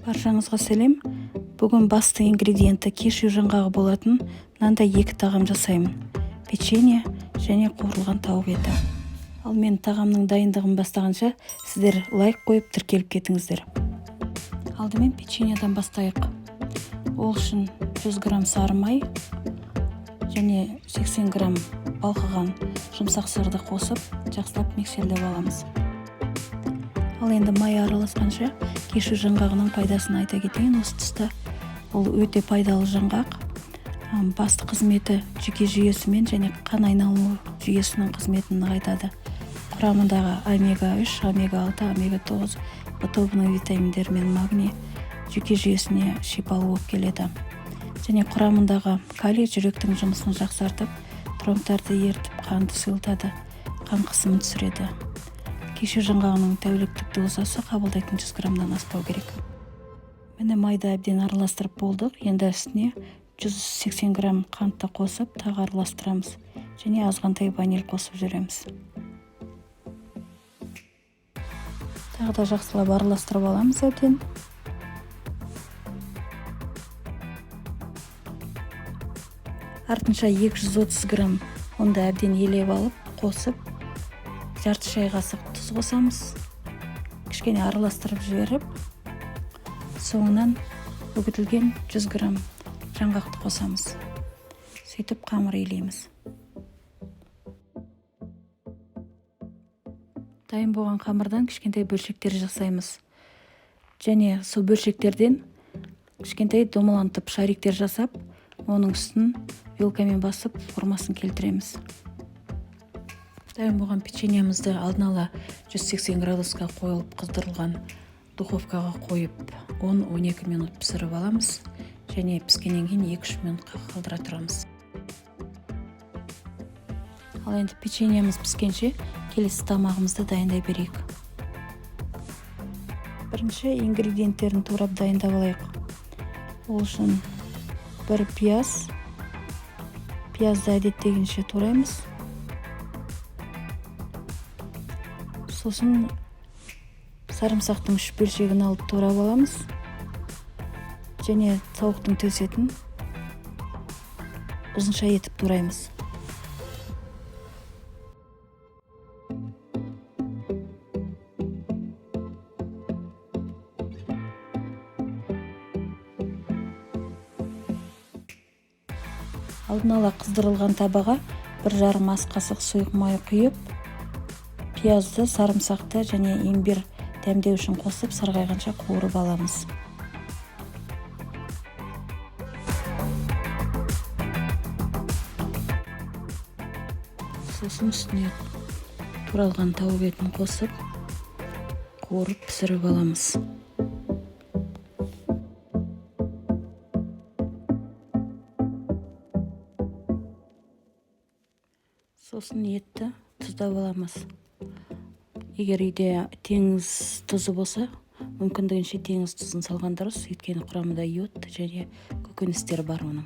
Баршаңызға сәлем. Бүгін басты ингредиенті кешью жаңғағы болатын мынандай 2 тағам жасаймын. Печенье және қуырылған тауық еті. Ал мен тағамның дайындығын бастағанша сіздер лайк қойып тіркеліп кетіңіздер. Алдымен печеньеден бастайық. Ол үшін 100 грамм сары май және 80 грамм балқыған жұмсақ сырды қосып, жақсылап миксерлеп аламыз. Ал енді май араласқанша кешью жаңғағының пайдасын айта кетейін. Осы тұста ол өте пайдалы жаңғақ. Басты қызметі жүйке жүйесімен және қан айналымы жүйесінің қызметін нығайтады. Құрамындағы омега-3, омега-6, омега-9 тобының витаминдер мен магний жүйке жүйесіне шипалы болып келеді. Және құрамындағы калий жүректің жұмысын жақсартып, тромбтарды ерітіп, қанды сұйылтады, қан қысымын түсіреді. Кешью жаңғағының тәуліктік дозасы қабылдайтын 100 граммнан аспау керек. Міне майды әбден араластырып болдық. Енді үстіне 180 грамм қантты қосып, тағы араластырамыз және азғантай ваниль қосып жүреміз. Тағы да жақсылап араластырып аламыз әбден. Артынша 230 грамм онда әбден елеп алып, қосып, жарты шай қасық тұз қосамыз. Кішкене араластырып жіберіп, соңынан үгітілген 100 грамм жаңғақты қосамыз. Сөйтіп қамыр илейміз. Дайын болған қамырдан кішкентай бөлшектер жасаймыз. Және сол бөлшектерден кішкентай домалантып шариктер жасап, оның үстін вилкамен басып формасын келтіреміз. Дайын болған печеньемізді алдын ала 180 градусқа қойылып қыздырылған духовкаға қойып 10-12 минут пісіріп аламыз. Және піскеннен кейін 2-3 минутқа қалдыра тұрамыз. Ал енді печеньеміз піскенше келесі тамағымызды дайындай берейік. Бірінші ингредиенттерін турап дайындап алайық. Ол үшін бір пияз. Пиязды әдеттегенше тураймыз. Сосын сарымсақтың 3 бөлшегін алып турап аламыз. Және тауықтың төс етін ұзынша етіп тураймыз. Алдын ала қыздырылған табаға 1,5 ас қасық сұйық май құйып, пиязды, сарымсақты және имбир дәмдеу үшін қосып, сарғайғанша қуырып аламыз. Сосын үстіне туралған тауық етін қосып, қуырып пісіріп аламыз. Сосын етті тұздап аламыз. Егер үйде теңіз тұзы болса, мүмкіндігінше теңіз тұзын салған дұрыс, өйткені құрамында йод және көкөністер бар оның.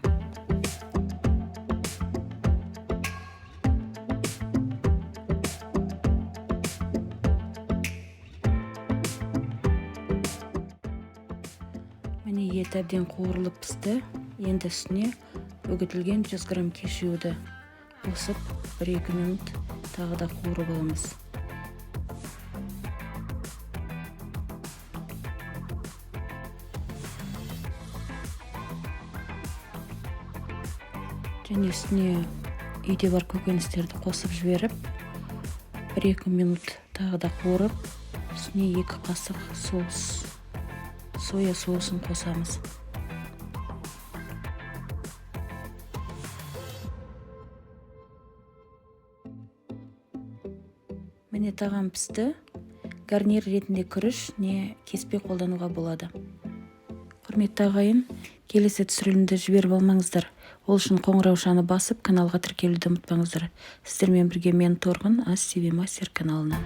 Міне ет әбден қуырылып пісті. Енді үстіне үгітілген 100 грамм кешьюді қосып 1-2 минут тағы да қуырып аламыз. Және үстіне үйде бар көкөністерді қосып жіберіп, 1-2 минут тағы да қуырып, үстіне 2 қасық соя соусын қосамыз. Міне тағам пісті. Гарнир ретінде күріш не кеспе қолдануға болады. Құрметті ағайын, келесі түсірілімді жіберіп алмаңыздар. Ол үшін қоңыраушаны басып, каналға тіркелуді ұмытпаңыздар. Сіздермен бірге мен Торғын, Ас TV Мастер каналынан.